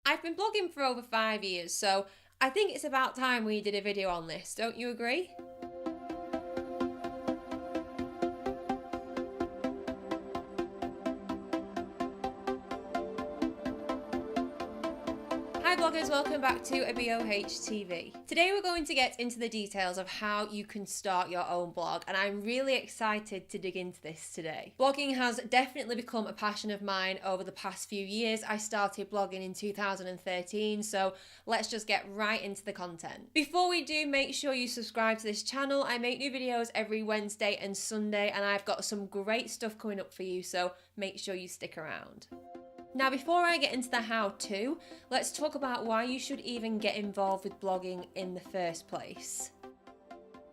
I've been blogging for over 5 years, so I think it's about time we did a video on this, don't you agree? Hi bloggers, welcome back to ABOH TV. Today we're going to get into the details of how you can start your own blog, and I'm really excited to dig into this today. Blogging has definitely become a passion of mine over the past few years. I started blogging in 2013, so let's just get right into the content. Before we do, make sure you subscribe to this channel. I make new videos every Wednesday and Sunday, and I've got some great stuff coming up for you, so make sure you stick around. Now, before I get into the how-to, let's talk about why you should even get involved with blogging in the first place.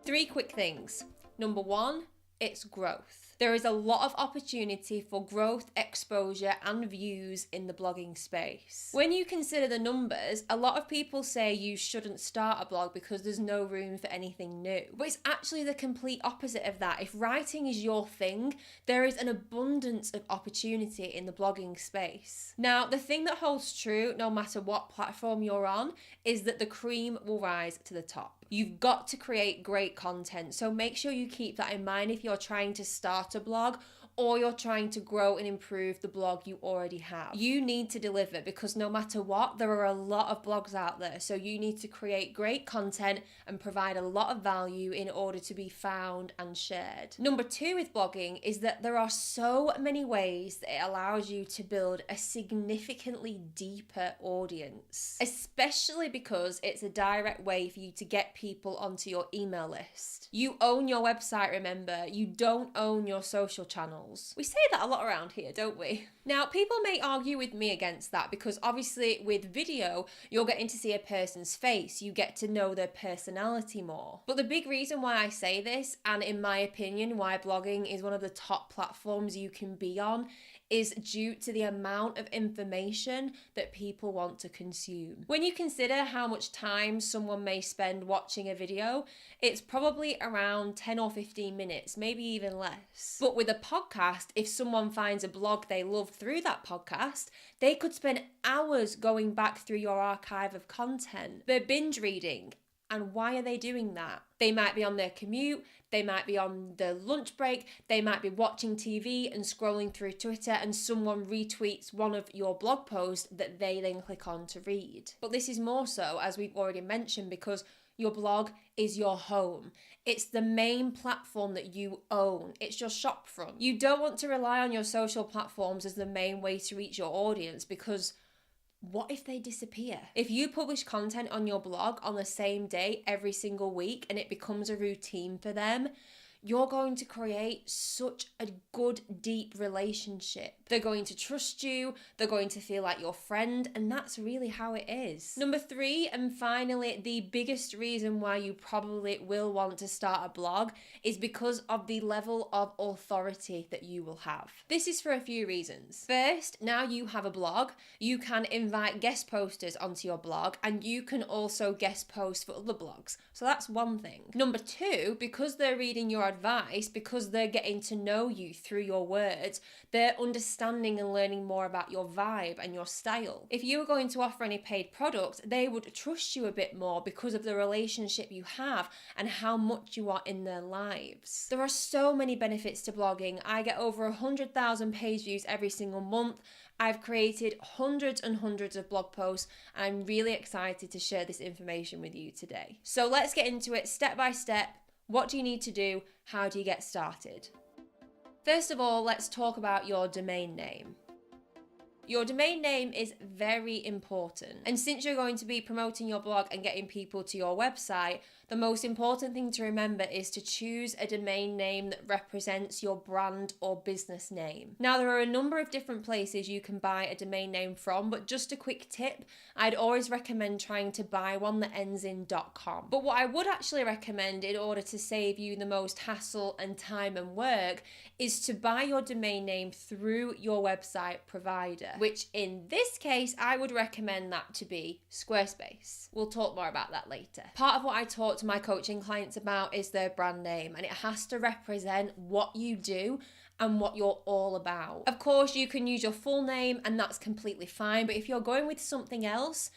3 quick things. Number 1, it's growth. There is a lot of opportunity for growth, exposure, and views in the blogging space. When you consider the numbers, a lot of people say you shouldn't start a blog because there's no room for anything new. But it's actually the complete opposite of that. If writing is your thing, there is an abundance of opportunity in the blogging space. Now, the thing that holds true no matter what platform you're on is that the cream will rise to the top. You've got to create great content, so make sure you keep that in mind if you're trying to start a blog or you're trying to grow and improve the blog you already have. You need to deliver because no matter what, there are a lot of blogs out there, so you need to create great content and provide a lot of value in order to be found and shared. Number 2 with blogging is that there are so many ways that it allows you to build a significantly deeper audience, especially because it's a direct way for you to get people onto your email list. You own your website, remember, you don't own your social channels. We say that a lot around here, don't we? Now, people may argue with me against that because obviously with video, you're getting to see a person's face, you get to know their personality more. But the big reason why I say this, and in my opinion, why blogging is one of the top platforms you can be on, is due to the amount of information that people want to consume. When you consider how much time someone may spend watching a video, it's probably around 10 or 15 minutes, maybe even less. But with a podcast, if someone finds a blog they love through that podcast, they could spend hours going back through your archive of content. They're binge reading. And why are they doing that? They might be on their commute, they might be on their lunch break, they might be watching TV and scrolling through Twitter and someone retweets one of your blog posts that they then click on to read. But this is more so, as we've already mentioned, because your blog is your home. It's the main platform that you own. It's your shop front. You don't want to rely on your social platforms as the main way to reach your audience because what if they disappear? If you publish content on your blog on the same day every single week and it becomes a routine for them, you're going to create such a good, deep relationship. They're going to trust you, they're going to feel like your friend, and that's really how it is. Number 3, and finally, the biggest reason why you probably will want to start a blog is because of the level of authority that you will have. This is for a few reasons. First, now you have a blog, you can invite guest posters onto your blog, and you can also guest post for other blogs. So that's one thing. Number 2, because they're reading your advice, because they're getting to know you through your words, they're understanding and learning more about your vibe and your style. If you were going to offer any paid products, they would trust you a bit more because of the relationship you have and how much you are in their lives. There are so many benefits to blogging. I get over 100,000 page views every single month. I've created hundreds and hundreds of blog posts, and I'm really excited to share this information with you today. So let's get into it step by step. What do you need to do? How do you get started? First of all, let's talk about your domain name. Your domain name is very important. And since you're going to be promoting your blog and getting people to your website, the most important thing to remember is to choose a domain name that represents your brand or business name. Now, there are a number of different places you can buy a domain name from, but just a quick tip, I'd always recommend trying to buy one that ends in .com. But what I would actually recommend in order to save you the most hassle and time and work is to buy your domain name through your website provider, which in this case, I would recommend that to be Squarespace. We'll talk more about that later. Part of what I talk to my coaching clients about is their brand name, and it has to represent what you do and what you're all about. Of course, you can use your full name and that's completely fine, but if you're going with something else,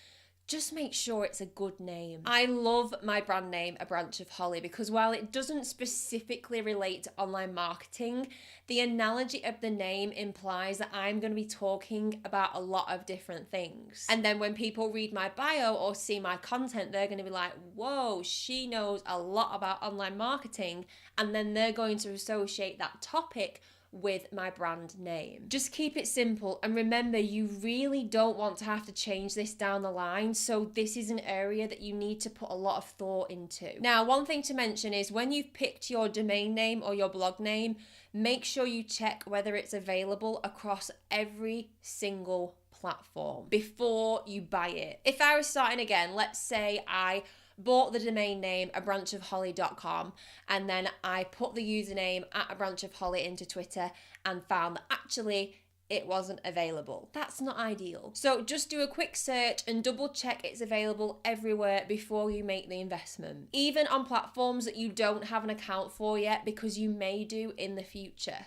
just make sure it's a good name. I love my brand name, A Branch of Holly, because while it doesn't specifically relate to online marketing, the analogy of the name implies that I'm going to be talking about a lot of different things. And then when people read my bio or see my content, they're going to be like, whoa, she knows a lot about online marketing. And then they're going to associate that topic with my brand name. Just keep it simple, and remember, you really don't want to have to change this down the line, so this is an area that you need to put a lot of thought into. Now, one thing to mention is when you've picked your domain name or your blog name, make sure you check whether it's available across every single platform before you buy it. If I was starting again, let's say I bought the domain name abranchofholly.com and then I put the username at abranchofholly into Twitter and found that actually it wasn't available. That's not ideal. So just do a quick search and double check it's available everywhere before you make the investment. Even on platforms that you don't have an account for yet, because you may do in the future.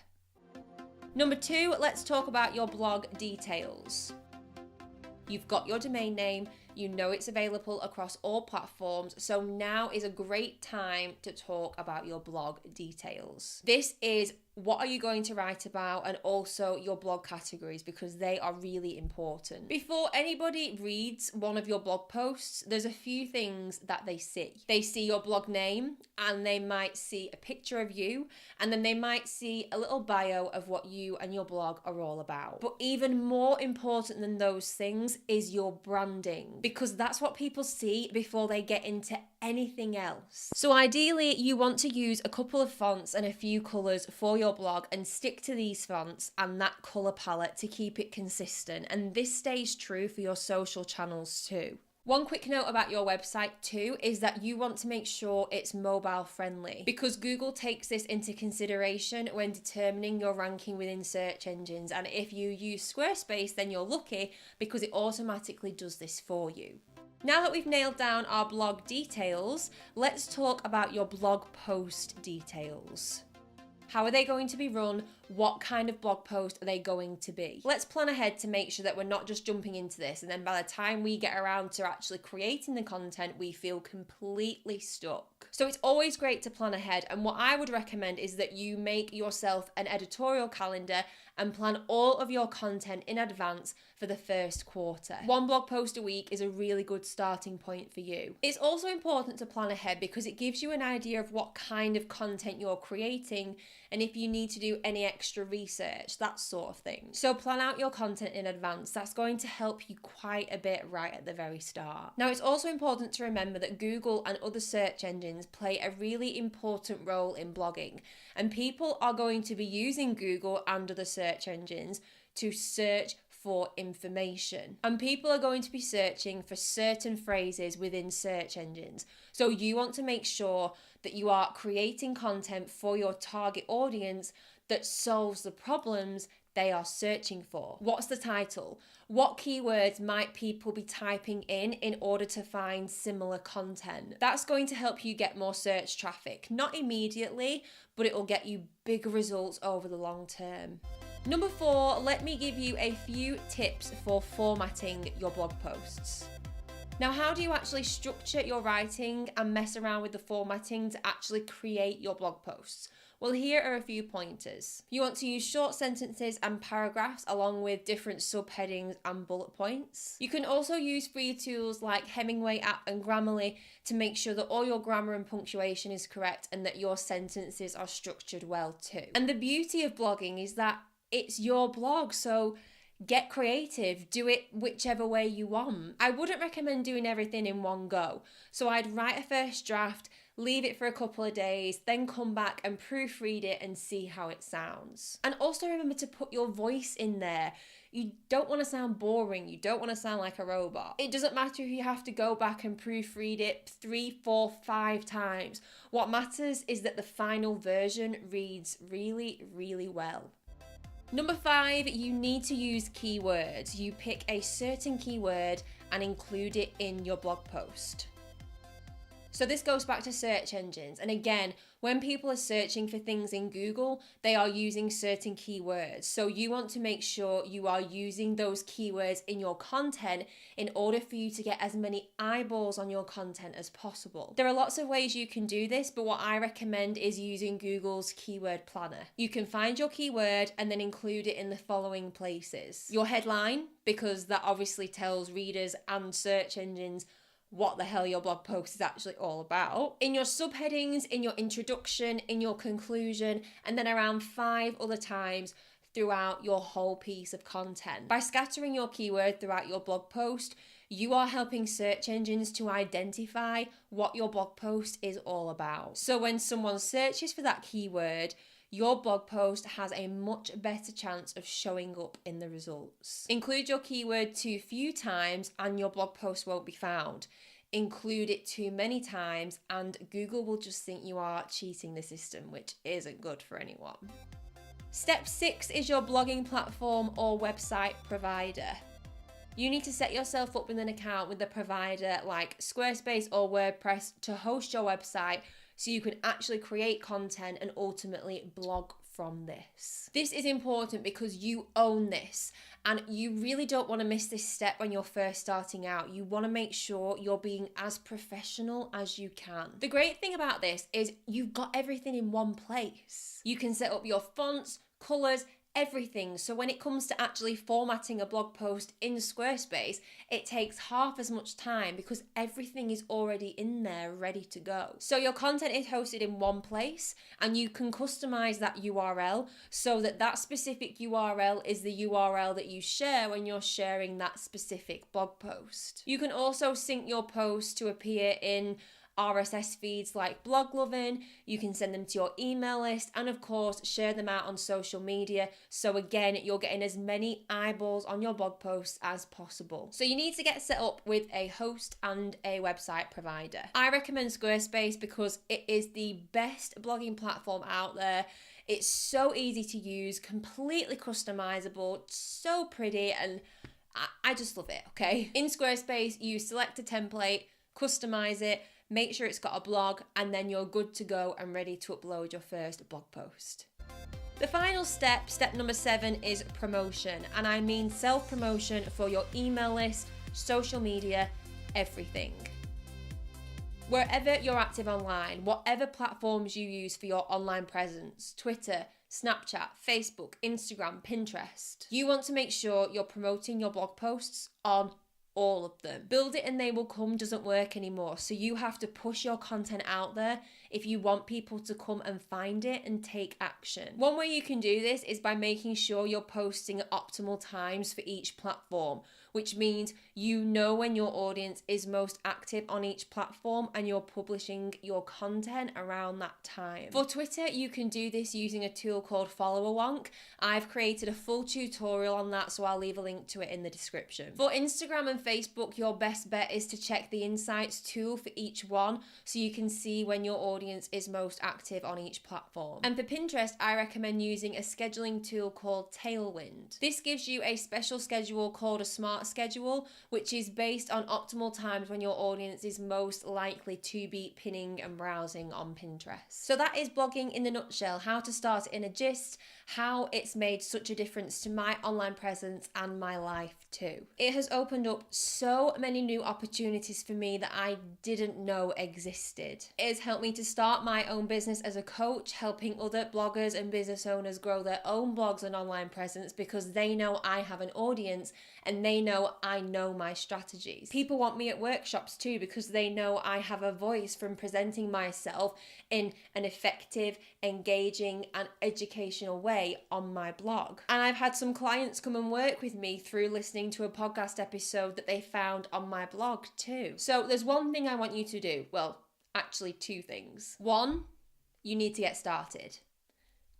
Number 2, let's talk about your blog details. You've got your domain name, you know it's available across all platforms, so now is a great time to talk about your blog details. This is what are you going to write about, and also your blog categories, because they are really important. Before anybody reads one of your blog posts, there's a few things that they see. They see your blog name, and they might see a picture of you, and then they might see a little bio of what you and your blog are all about. But even more important than those things is your branding, because that's what people see before they get into anything else. So ideally, you want to use a couple of fonts and a few colours for your blog and stick to these fonts and that colour palette to keep it consistent. And this stays true for your social channels too. One quick note about your website too is that you want to make sure it's mobile friendly, because Google takes this into consideration when determining your ranking within search engines. And if you use Squarespace, then you're lucky, because it automatically does this for you. Now that we've nailed down our blog details, let's talk about your blog post details. How are they going to be run? What kind of blog post are they going to be? Let's plan ahead to make sure that we're not just jumping into this, and then by the time we get around to actually creating the content, we feel completely stuck. So it's always great to plan ahead, and what I would recommend is that you make yourself an editorial calendar and plan all of your content in advance for the first quarter. One blog post a week is a really good starting point for you. It's also important to plan ahead because it gives you an idea of what kind of content you're creating and if you need to do any extra research, that sort of thing. So plan out your content in advance. That's going to help you quite a bit right at the very start. Now, it's also important to remember that Google and other search engines play a really important role in blogging, and people are going to be using Google and other search engines to search for information, and people are going to be searching for certain phrases within search engines. So you want to make sure that you are creating content for your target audience that solves the problems they are searching for. What's the title? What keywords might people be typing in order to find similar content? That's going to help you get more search traffic. Not immediately, but it will get you bigger results over the long term. Number 4, let me give you a few tips for formatting your blog posts. Now, how do you actually structure your writing and mess around with the formatting to actually create your blog posts? Well, here are a few pointers. You want to use short sentences and paragraphs along with different subheadings and bullet points. You can also use free tools like Hemingway app and Grammarly to make sure that all your grammar and punctuation is correct and that your sentences are structured well too. And the beauty of blogging is that it's your blog, so get creative, do it whichever way you want. I wouldn't recommend doing everything in one go. So I'd write a first draft, leave it for a couple of days, then come back and proofread it and see how it sounds. And also remember to put your voice in there. You don't want to sound boring. You don't want to sound like a robot. It doesn't matter if you have to go back and proofread it 3, 4, 5 times. What matters is that the final version reads really, really well. Number 5, you need to use keywords. You pick a certain keyword and include it in your blog post. So this goes back to search engines. And again, when people are searching for things in Google, they are using certain keywords. So you want to make sure you are using those keywords in your content in order for you to get as many eyeballs on your content as possible. There are lots of ways you can do this, but what I recommend is using Google's keyword planner. You can find your keyword and then include it in the following places. Your headline, because that obviously tells readers and search engines what the hell your blog post is actually all about. In your subheadings, in your introduction, in your conclusion, and then around 5 other times throughout your whole piece of content. By scattering your keyword throughout your blog post, you are helping search engines to identify what your blog post is all about. So when someone searches for that keyword, your blog post has a much better chance of showing up in the results. Include your keyword too few times and your blog post won't be found. Include it too many times and Google will just think you are cheating the system, which isn't good for anyone. Step 6 is your blogging platform or website provider. You need to set yourself up with an account with a provider like Squarespace or WordPress to host your website so you can actually create content and ultimately blog from this. This is important because you own this and you really don't want to miss this step when you're first starting out. You want to make sure you're being as professional as you can. The great thing about this is you've got everything in one place. You can set up your fonts, colors, everything. So when it comes to actually formatting a blog post in Squarespace, it takes half as much time because everything is already in there ready to go. So your content is hosted in one place and you can customize that URL so that that specific URL is the URL that you share when you're sharing that specific blog post. You can also sync your posts to appear in RSS feeds like Bloglovin. You can send them to your email list and of course share them out on social media. So again, you're getting as many eyeballs on your blog posts as possible. So you need to get set up with a host and a website provider. I recommend Squarespace because it is the best blogging platform out there. It's so easy to use, completely customizable, so pretty, and I just love it, okay? In Squarespace, you select a template, customize it, make sure it's got a blog, and then you're good to go and ready to upload your first blog post. The final step, step number 7, is promotion. And I mean self-promotion for your email list, social media, everything. Wherever you're active online, whatever platforms you use for your online presence, Twitter, Snapchat, Facebook, Instagram, Pinterest, you want to make sure you're promoting your blog posts on all of them. Build it and they will come doesn't work anymore. So you have to push your content out there if you want people to come and find it and take action. One way you can do this is by making sure you're posting at optimal times for each platform, which means you know when your audience is most active on each platform and you're publishing your content around that time. For Twitter, you can do this using a tool called Follower Wonk. I've created a full tutorial on that, so I'll leave a link to it in the description. For Instagram and Facebook, your best bet is to check the insights tool for each one so you can see when your audience is most active on each platform. And for Pinterest, I recommend using a scheduling tool called Tailwind. This gives you a special schedule called a smart schedule, which is based on optimal times when your audience is most likely to be pinning and browsing on Pinterest. So that is blogging in a nutshell, how to start in a gist, how it's made such a difference to my online presence and my life too. It has opened up so many new opportunities for me that I didn't know existed. It has helped me to start my own business as a coach, helping other bloggers and business owners grow their own blogs and online presence because they know I have an audience and they know I know my strategies. People want me at workshops too because they know I have a voice from presenting myself in an effective, engaging and educational way on my blog. And I've had some clients come and work with me through listening to a podcast episode that they found on my blog too. So there's one thing I want you to do. Well, actually 2 things. 1, you need to get started.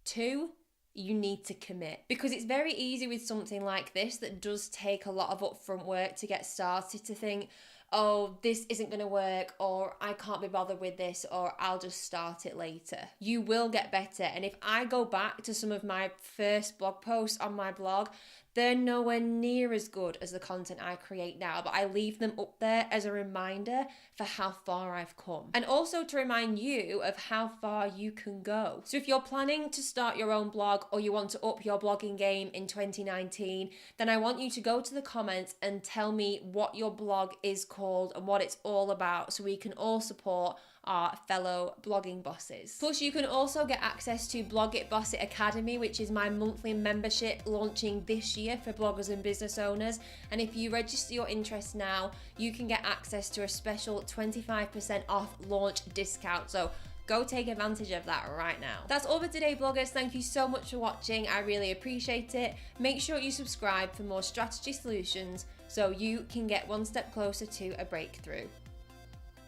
2, you need to commit, because it's very easy with something like this that does take a lot of upfront work to get started to think, oh, this isn't going to work, or I can't be bothered with this, or I'll just start it later. You will get better. And if I go back to some of my first blog posts on my blog, They're nowhere near as good as the content I create now, but I leave them up there as a reminder for how far I've come. And also to remind you of how far you can go. So if you're planning to start your own blog or you want to up your blogging game in 2019, then I want you to go to the comments and tell me what your blog is called and what it's all about so we can all support our fellow blogging bosses. Plus, you can also get access to Blog It Boss It Academy, which is my monthly membership launching this year for bloggers and business owners. And if you register your interest now, you can get access to a special 25% off launch discount. So go take advantage of that right now. That's all for today, bloggers. Thank you so much for watching. I really appreciate it. Make sure you subscribe for more strategy solutions so you can get one step closer to a breakthrough.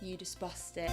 You just bossed it.